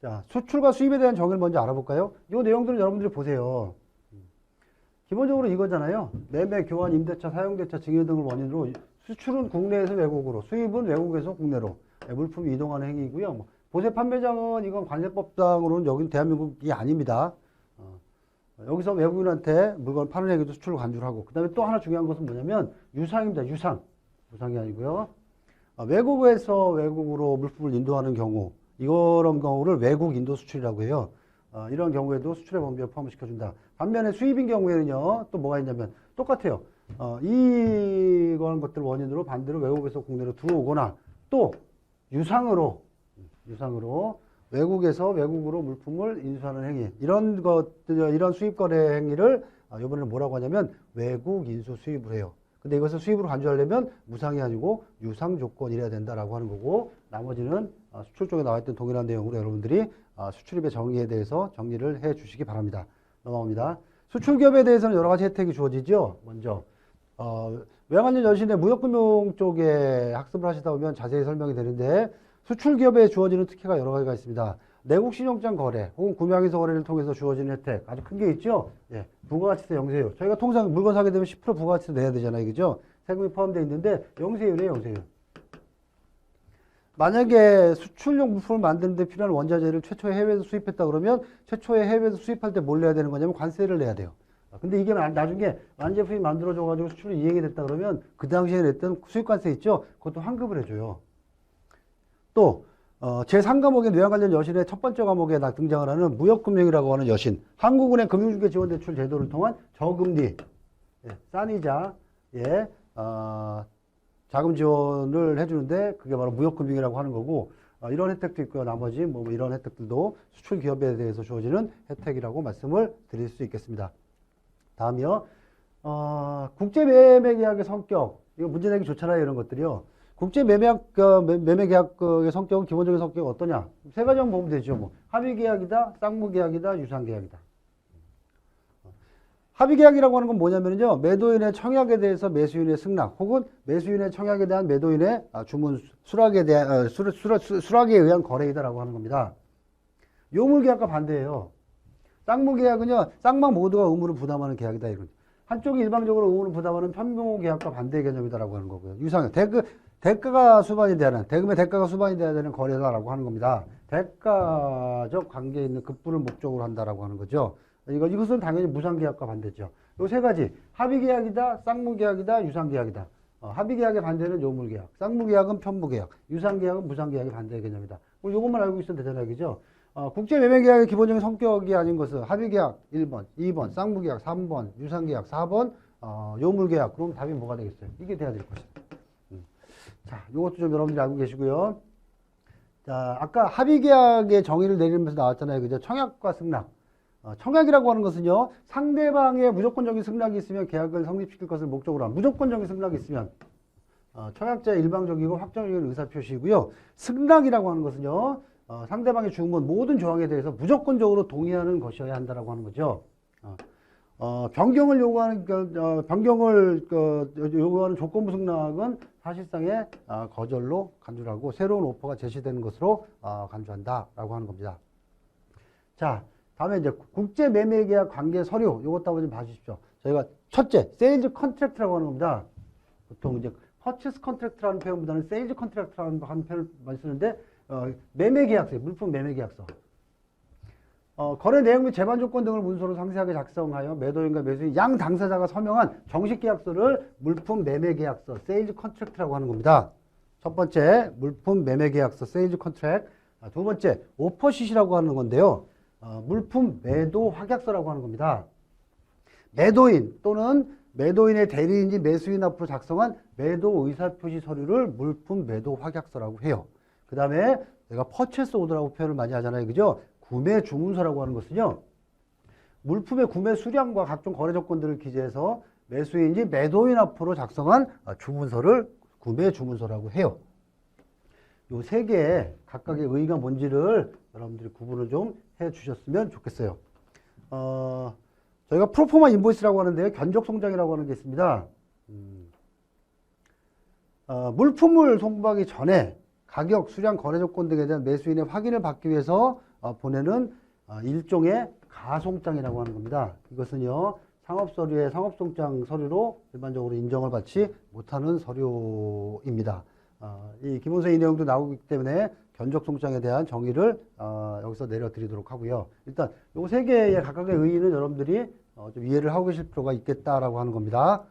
자, 수출과 수입에 대한 정의를 먼저 알아볼까요? 이 내용들을 여러분들이 보세요. 기본적으로 이거잖아요. 매매, 교환, 임대차, 사용대차, 증여 등을 원인으로 수출은 국내에서 외국으로, 수입은 외국에서 국내로 물품이 이동하는 행위이고요. 뭐 보세 판매장은 이건 관세법상으로는 여기는 대한민국이 아닙니다. 여기서 외국인한테 물건을 파는 행위도 수출을 간주를 하고, 그 다음에 또 하나 중요한 것은 뭐냐면 유상입니다. 유상. 무상이 아니고요. 외국에서 외국으로 물품을 인도하는 경우, 이런 경우를 외국 인도 수출이라고 해요. 이런 경우에도 수출의 범위에 포함시켜준다. 반면에 수입인 경우에는요, 또 뭐가 있냐면 똑같아요. 이런 것들 원인으로 반대로 외국에서 국내로 들어오거나 또 유상으로 외국에서 외국으로 물품을 인수하는 행위, 이런 것들, 이런 수입 거래 행위를 이번에는 뭐라고 하냐면 외국 인수 수입을 해요. 근데 이것을 수입으로 간주하려면 무상이 아니고 유상 조건이래야 된다라고 하는 거고, 나머지는 수출 쪽에 나와 있던 동일한 내용으로 여러분들이 수출입의 정의에 대해서 정리를 해 주시기 바랍니다. 넘어갑니다. 수출기업에 대해서는 여러 가지 혜택이 주어지죠. 먼저 외환연 여신의 무역금융 쪽에 학습을 하시다 보면 자세히 설명이 되는데, 수출기업에 주어지는 특혜가 여러 가지가 있습니다. 내국 신용장 거래 혹은 구매항에서 거래를 통해서 주어지는 혜택, 아주 큰 게 있죠. 예, 부가가치세 영세율. 저희가 통상 물건 사게 되면 10% 부가가치세 내야 되잖아요, 그죠? 세금이 포함되어 있는데 영세율이에요, 영세율. 만약에 수출용 물품을 만드는 데 필요한 원자재를 최초에 해외에서 수입했다 그러면 최초에 해외에서 수입할 때 뭘 내야 되는 거냐면 관세를 내야 돼요. 근데 이게 나중에 완제품이 만들어져 가지고 수출이 이행이 됐다 그러면 그 당시에 냈던 수입관세 있죠? 그것도 환급을 해줘요. 또 제3과목인 외환관련 여신의 첫 번째 과목에 등장을 하는 무역금융이라고 하는 여신, 한국은행 금융중개 지원대출 제도를 통한 저금리, 싼 이자에 자금 지원을 해주는데 그게 바로 무역금융이라고 하는 거고, 이런 혜택도 있고요. 나머지 뭐 이런 혜택들도 수출 기업에 대해서 주어지는 혜택이라고 말씀을 드릴 수 있겠습니다. 다음이요. 국제매매계약의 성격, 이거 문제 내기 좋잖아요, 이런 것들이요. 매매계약의 성격은 기본적인 성격이 어떠냐? 세 가지만 보면 되죠. 뭐 합의계약이다, 쌍무계약이다, 유상계약이다. 합의계약이라고 하는 건 뭐냐면요, 매도인의 청약에 대해서 매수인의 승낙, 혹은 매수인의 청약에 대한 매도인의 주문 수락에 대한 수락에 의한 거래이다라고 하는 겁니다. 요물계약과 반대예요. 쌍무계약은요, 쌍방 모두가 의무를 부담하는 계약이다, 이건. 한쪽이 일방적으로 의무를 부담하는 편무계약과 반대 개념이다라고 하는 거고요. 유상은 대금의 대가가 수반이 돼야 되는 거래다라고 하는 겁니다. 대가적 관계에 있는 급부를 목적으로 한다라고 하는 거죠. 이것은 당연히 무상계약과 반대죠. 요 세 가지, 합의계약이다, 쌍무계약이다, 유상계약이다. 합의계약의 반대는 요물계약, 쌍무계약은 편무계약, 유상계약은 무상계약의 반대 개념이다. 요것만 알고 있으면 되잖아요, 그죠? 국제매매계약의 기본적인 성격이 아닌 것은 합의계약 1번, 2번, 쌍무계약 3번, 유상계약 4번, 요물계약. 그럼 답이 뭐가 되겠어요? 이게 돼야 될 것입니다. 자, 요것도 좀 여러분들이 알고 계시고요. 자, 아까 합의계약의 정의를 내리면서 나왔잖아요, 그죠? 청약과 승낙. 청약이라고 하는 것은요, 상대방의 무조건적인 승낙이 있으면 계약을 성립시킬 것을 목적으로 한 무조건적인 승낙이 있으면 청약자의 일방적이고 확정적인 의사표시이고요. 승낙이라고 하는 것은요, 상대방의 주문 모든 조항에 대해서 무조건적으로 동의하는 것이어야 한다라고 하는 거죠. 변경을 요구하는 조건부 승낙은 사실상의 거절로 간주를 하고 새로운 오퍼가 제시되는 것으로 간주한다라고 하는 겁니다. 자, 다음에 이제 국제매매계약 관계 서류, 요것도 한번 좀 봐주십시오. 저희가 첫째, 세일즈 컨트랙트라고 하는 겁니다. 보통 이제 퍼치스 컨트랙트라는 표현보다는 세일즈 컨트랙트라는 표현을 많이 쓰는데, 매매계약서, 물품 매매계약서. 거래 내용 및 재반 조건 등을 문서로 상세하게 작성하여 매도인과 매수인 양 당사자가 서명한 정식 계약서를 물품 매매계약서, 세일즈 컨트랙트라고 하는 겁니다. 첫 번째, 물품 매매계약서, 세일즈 컨트랙트. 두 번째, 오퍼시시라고 하는 건데요. 물품 매도 확약서라고 하는 겁니다. 매도인 또는 매도인의 대리인지 매수인 앞으로 작성한 매도 의사표시 서류를 물품 매도 확약서라고 해요. 그 다음에 내가 퍼체스 오더라고 표현을 많이 하잖아요, 그죠? 구매 주문서라고 하는 것은요, 물품의 구매 수량과 각종 거래 조건들을 기재해서 매수인지 매도인 앞으로 작성한 주문서를 구매 주문서라고 해요. 요 세 개의 각각의 의의가 뭔지를 여러분들이 구분을 좀 해 주셨으면 좋겠어요. 저희가 프로포마 인보이스라고 하는데요, 견적 송장이라고 하는 게 있습니다. 물품을 송부하기 전에 가격, 수량, 거래 조건 등에 대한 매수인의 확인을 받기 위해서 보내는 일종의 가송장이라고 하는 겁니다. 이것은요, 상업서류의 상업송장 서류로 일반적으로 인정을 받지 못하는 서류입니다. 이 기본서 이 내용도 나오기 때문에 견적송장에 대한 정의를 여기서 내려드리도록 하고요. 일단 요 세 개의 각각의 의의는 여러분들이 좀 이해를 하고 계실 필요가 있겠다라고 하는 겁니다.